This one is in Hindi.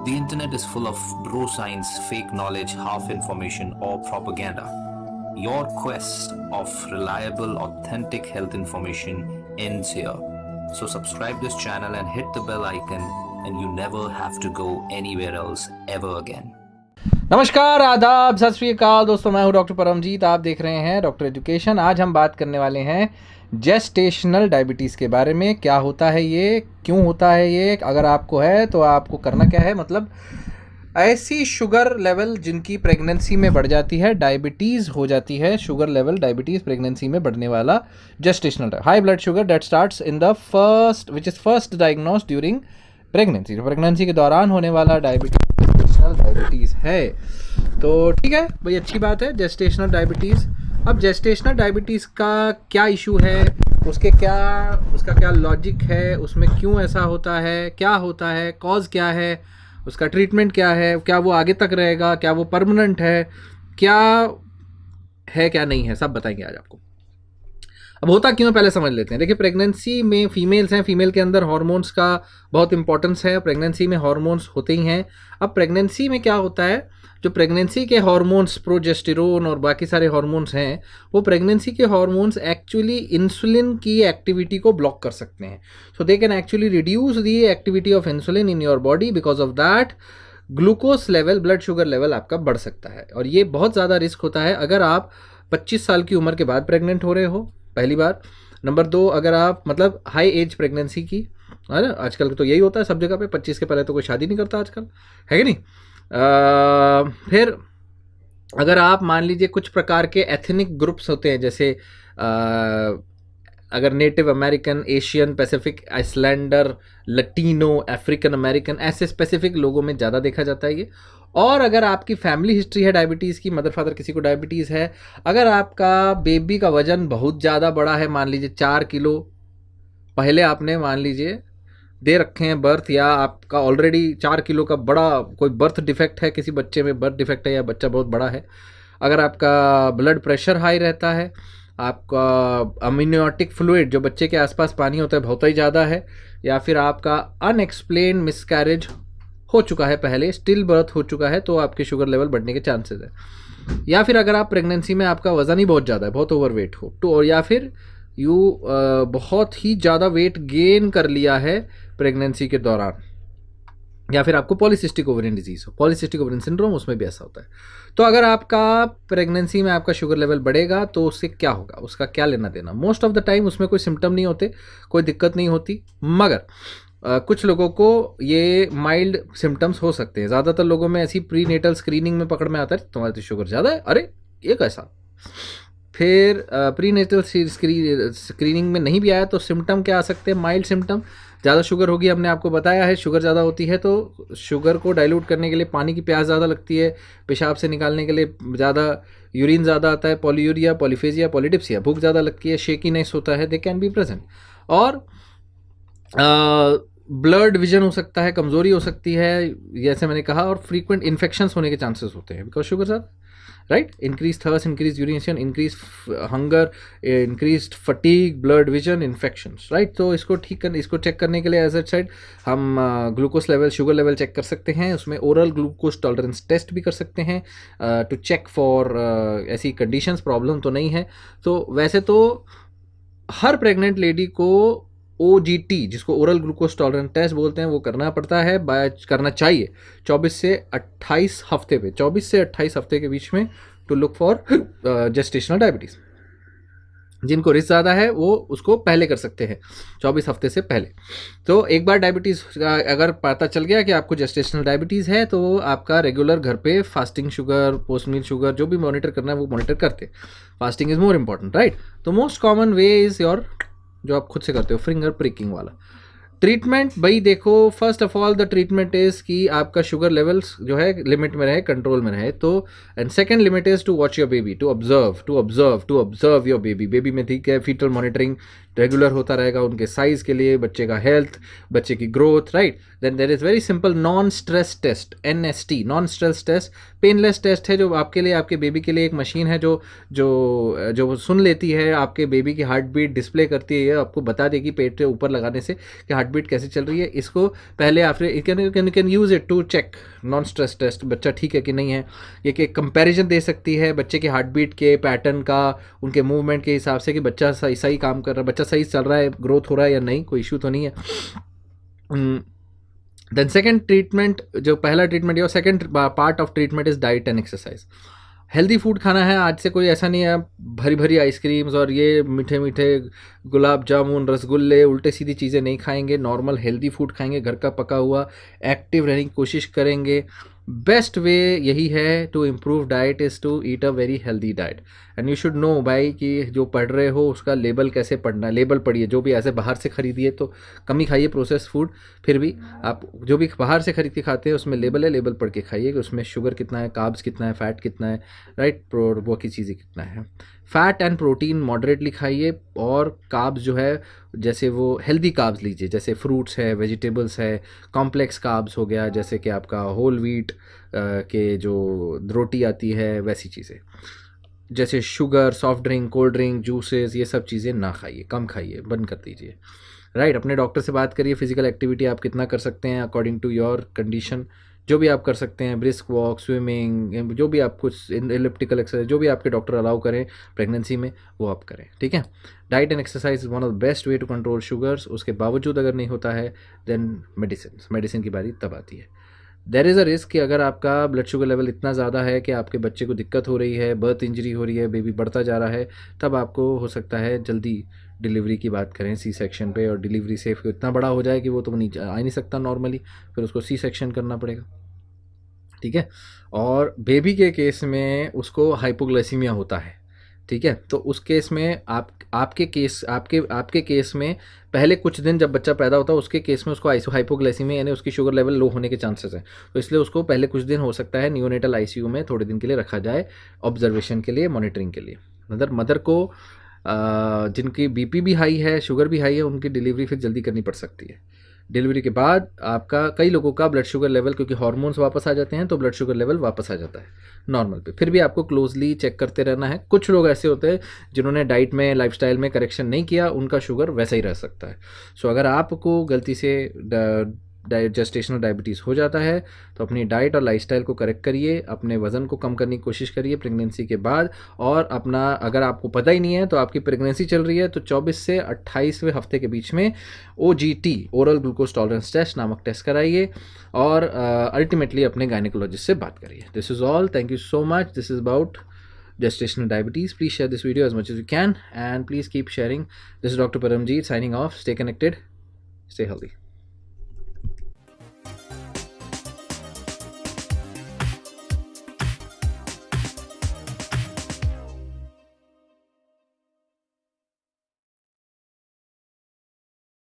The internet is full of bro science, fake knowledge, half information, or propaganda. Your quest of reliable, authentic health information ends here. So subscribe this channel and hit the bell icon, and you never have to go anywhere else ever again. नमस्कार, आदाब, सत श्री अकाल दोस्तों। मैं हूं डॉक्टर परमजीत। आप देख रहे हैं डॉक्टर एजुकेशन। आज हम बात करने वाले हैं जेस्टेशनल डायबिटीज़ के बारे में। क्या होता है ये, क्यों होता है ये, अगर आपको है तो आपको करना क्या है। मतलब ऐसी शुगर लेवल जिनकी प्रेगनेंसी में बढ़ जाती है, डायबिटीज़ हो जाती है, शुगर लेवल डायबिटीज़ प्रेगनेंसी में बढ़ने वाला gestational high blood sugar that starts in the first which is first diagnosed during pregnancy. तो प्रेगनेंसी के दौरान होने वाला डायबिटीज़ है। तो ठीक है भाई, अच्छी बात है जेस्टेशनल डायबिटीज़। अब जेस्टेशनल डायबिटीज़ का क्या इशू है, उसका क्या लॉजिक है, उसमें क्यों ऐसा होता है, क्या होता है, कॉज क्या है, उसका ट्रीटमेंट क्या है, क्या वो आगे तक रहेगा, क्या वो परमानेंट है, क्या है क्या नहीं है, सब बताएंगे आज आपको। अब होता क्यों, पहले समझ लेते हैं। देखिए, प्रेगनेंसी में फीमेल्स हैं, फीमेल के अंदर हार्मोन्स का बहुत इंपॉर्टेंस है। प्रेगनेंसी में हार्मोन्स होते ही हैं। अब प्रेगनेंसी में क्या होता है, जो प्रेगनेंसी के हार्मोन्स प्रोजेस्टेरोन और बाकी सारे हार्मोन्स हैं, वो प्रेगनेंसी के हार्मोन्स एक्चुअली इंसुलिन की एक्टिविटी को ब्लॉक कर सकते हैं। So they can actually reduce the activity of insulin in your body. Because of that glucose level, blood sugar level आपका बढ़ सकता है। और ये बहुत ज़्यादा रिस्क होता है अगर आप 25 साल की उम्र के बाद प्रेग्नेंट हो रहे हो, पहली बार। नंबर 2, अगर आप मतलब हाई एज प्रेगनेंसी की, है ना, आजकल तो यही होता है सब जगह पे, 25 के पहले तो कोई शादी नहीं करता आजकल, है कि नहीं। फिर अगर आप मान लीजिए कुछ प्रकार के एथनिक ग्रुप्स होते हैं, जैसे अगर native American, Asian, Pacific Islander, Latino, African American, ऐसे स्पेसिफिक लोगों में ज़्यादा देखा जाता है ये। और अगर आपकी फैमिली हिस्ट्री है डायबिटीज़ की, मदर फादर किसी को डायबिटीज़ है, अगर आपका बेबी का वज़न बहुत ज़्यादा बड़ा है, मान लीजिए 4 किलो पहले आपने मान लीजिए दे रखे हैं बर्थ, या आपका ऑलरेडी 4 किलो का बड़ा कोई बर्थ डिफेक्ट है, किसी बच्चे में बर्थ डिफेक्ट है, या बच्चा बहुत बड़ा है, अगर आपका ब्लड प्रेशर हाई रहता है, आपका अम्नियोटिक फ्लूइड जो बच्चे के आसपास पानी होता है बहुत ही ज़्यादा है, या फिर आपका अनएक्सप्लेन मिसकैरेज हो चुका है, पहले स्टिल बर्थ हो चुका है, तो आपके शुगर लेवल बढ़ने के चांसेस है। या फिर अगर आप प्रेगनेंसी में आपका वज़न ही बहुत ज़्यादा है, बहुत ओवरवेट हो तो, और या फिर यू बहुत ही ज़्यादा वेट गेन कर लिया है प्रेगनेंसी के दौरान, या फिर आपको पॉलीसिस्टिक ओवरियन डिजीज़ हो, पॉलीसिस्टिक ओवरियन सिंड्रोम, उसमें भी ऐसा होता है। तो अगर आपका प्रेगनेंसी में आपका शुगर लेवल बढ़ेगा तो उससे क्या होगा, उसका क्या लेना देना। मोस्ट ऑफ द टाइम उसमें कोई सिम्टम नहीं होते, कोई दिक्कत नहीं होती, मगर कुछ लोगों को ये माइल्ड सिम्टम्स हो सकते हैं। ज़्यादातर लोगों में ऐसी प्री नेटल स्क्रीनिंग में पकड़ में आता है, तुम्हारी तो शुगर ज़्यादा है, अरे ये कैसा। फिर प्री नेटल स्क्रीनिंग में नहीं भी आया तो सिम्टम क्या आ सकते हैं, माइल्ड सिम्टम। ज़्यादा शुगर होगी, हमने आपको बताया है, शुगर ज़्यादा होती है तो शुगर को डाइल्यूट करने के लिए पानी की प्यास ज़्यादा लगती है, पेशाब से निकालने के लिए ज़्यादा यूरिन ज़्यादा आता है, पॉलीयूरिया, पॉलीफेजिया, पॉलीडिप्सिया, भूख ज़्यादा लगती है, शेकीनेस होता है, दे कैन बी प्रेजेंट। और ब्लड विजन हो सकता है, कमज़ोरी हो सकती है, जैसे मैंने कहा, और फ्रीक्वेंट इन्फेक्शंस होने के चांसेस होते हैं बिकॉज शुगर ज़्यादा, right. Increase thirst, increase urination, increase hunger, increase fatigue, blood vision, infections, right. तो इसको इसको चेक करने के लिए एज ए साइड हम glucose level, sugar level check कर सकते हैं। उसमें ओरल ग्लूकोज टॉलरेंस टेस्ट भी कर सकते हैं टू चेक फॉर ऐसी कंडीशंस, प्रॉब्लम तो नहीं है। तो वैसे तो हर प्रेग्नेंट लेडी को OGT, जिसको ओरल ग्लूकोज टॉलरेंस टेस्ट बोलते हैं, वो करना पड़ता है, करना चाहिए 24 से 28 हफ्ते पे, 24 से 28 हफ्ते के बीच में, to look for gestational diabetes. जिनको रिस्क ज़्यादा है वो उसको पहले कर सकते हैं, 24 हफ्ते से पहले। तो एक बार डायबिटीज़ अगर पता चल गया कि आपको जेस्टेशनल डायबिटीज़ है, तो आपका रेगुलर घर पे fasting sugar, post meal sugar जो भी मॉनिटर करना है वो मॉनिटर करते। Fasting is more important, right. तो most common way is your, जो आप खुद से करते हो, फिंगर प्रिकिंग वाला ट्रीटमेंट। भाई देखो, first of all the treatment is कि आपका शुगर लेवल्स जो है लिमिट में रहे, कंट्रोल में रहे। तो and second limit is to watch your baby, to observe your baby में, ठीक है, फीटल मॉनिटरिंग रेगुलर होता रहेगा उनके साइज़ के लिए, बच्चे का हेल्थ, बच्चे की growth, right. Then there is very simple non stress test, NST, non stress test, painless test है, जो आपके लिए, आपके बेबी के लिए एक मशीन है जो जो सुन लेती है आपके बेबी की हार्ट बीट, डिस्प्ले करती है, आपको बता देगी पेट के ऊपर लगाने से कि हार्ट बीट कैसे चल रही है, इसको पहले after can use it to check non stress test बच्चा ठीक है कि नहीं है। ये कि कंपैरिजन दे सकती है बच्चे के हार्ट बीट के पैटर्न का, उनके मूवमेंट के हिसाब से कि बच्चा सही काम कर रहा है, बच्चा सही चल रहा है, ग्रोथ हो रहा है या नहीं, कोई इशू तो नहीं है। देन सेकेंड ट्रीटमेंट, जो पहला ट्रीटमेंट या second part of treatment is diet and exercise. Healthy food खाना है। आज से कोई ऐसा नहीं है भरी भरी आइसक्रीम्स और ये मीठे मीठे गुलाब जामुन रसगुल्ले उल्टे सीधी चीज़ें नहीं खाएंगे, नॉर्मल हेल्दी फूड खाएंगे, घर का पका हुआ, एक्टिव रहने की कोशिश करेंगे। बेस्ट वे यही है to improve diet is to eat a very healthy diet. And you should know भाई कि जो पढ़ रहे हो उसका लेबल कैसे पढ़ना है, लेबल पढ़िए। जो भी ऐसे बाहर से खरीदिए तो कम ही खाइए प्रोसेस फूड, फिर भी आप जो भी बाहर से खरीद के खाते हैं उसमें लेबल है, लेबल पढ़ के खाइए कि उसमें शुगर कितना है, कार्ब्स कितना है, फैट कितना है, राइट, वो की चीज़ें कितना है। फैट एंड प्रोटीन मॉडरेटली खाइए, और कार्ब्स जो है जैसे वो हेल्दी कार्ब्स लीजिए, जैसे फ्रूट्स है, वेजिटेबल्स है। कॉम्प्लेक्स कार्ब्स हो गया जैसे कि आपका होल व्हीट के जो रोटी आती है वैसी चीज़ें। जैसे sugar, soft drink, cold drink, juices, ये सब चीज़ें ना खाइए, कम खाइए, बंद कर दीजिए, राइट। अपने डॉक्टर से बात करिए फिजिकल एक्टिविटी आप कितना कर सकते हैं अकॉर्डिंग टू योर कंडीशन। जो भी आप कर सकते हैं, ब्रिस्क वॉक, स्विमिंग, जो भी आप कुछ एलिप्टिकल एक्सरसाइज, जो भी आपके डॉक्टर अलाउ करें प्रेगनेंसी में वो आप करें, ठीक है। Diet and exercise is one of the best way to control sugars. उसके बावजूद अगर नहीं होता है देन मेडिसिन की बारी तब आती है। देयर इज़ अ रिस्क कि अगर आपका ब्लड शुगर लेवल इतना ज़्यादा है कि आपके बच्चे को दिक्कत हो रही है, बर्थ इंजरी हो रही है, बेबी बढ़ता जा रहा है, तब आपको हो सकता है जल्दी डिलीवरी की बात करें सी सेक्शन पे, और डिलीवरी से इतना बड़ा हो जाए कि वो तो नहीं आ नहीं सकता नॉर्मली, फिर उसको सी सेक्शन करना पड़ेगा, ठीक है। और बेबी के केस में उसको हाइपोग्लाइसीमिया होता है, ठीक है। तो उस केस में आपके केस में पहले कुछ दिन जब बच्चा पैदा होता है उसके केस में उसको हाइपोग्लाइसीमिया यानी उसकी शुगर लेवल लो होने के चांसेस हैं। तो इसलिए उसको पहले कुछ दिन हो सकता है नियोनेटल आईसीयू में थोड़े दिन के लिए रखा जाए, ऑब्जर्वेशन के लिए, मॉनिटरिंग के लिए। मदर को जिनकी बीपी भी हाई है, शुगर भी हाई है, उनकी डिलीवरी फिर जल्दी करनी पड़ सकती है। डिलीवरी के बाद आपका कई लोगों का ब्लड शुगर लेवल, क्योंकि हार्मोन्स वापस आ जाते हैं तो ब्लड शुगर लेवल वापस आ जाता है नॉर्मल पे। फिर भी आपको क्लोजली चेक करते रहना है। कुछ लोग ऐसे होते हैं जिन्होंने डाइट में, लाइफस्टाइल में करेक्शन नहीं किया, उनका शुगर वैसा ही रह सकता है। सो अगर आपको गलती से जेस्टेशनल डायबिटीज़ हो जाता है तो अपनी डाइट और लाइफस्टाइल को करेक्ट करिए, अपने वज़न को कम करने की कोशिश करिए प्रेगनेंसी के बाद। और अपना, अगर आपको पता ही नहीं है तो आपकी प्रेगनेंसी चल रही है तो 24 से 28वें हफ्ते के बीच में OGT, oral glucose tolerance test नामक टेस्ट कराइए, और अल्टीमेटली अपने गायनेकोलॉजिस्ट से बात करिए। This is all, thank you so much. This is about gestational diabetes. Please share this video as much as you can, and please keep sharing. This is Dr. Paramjeet signing off. Stay connected, stay healthy.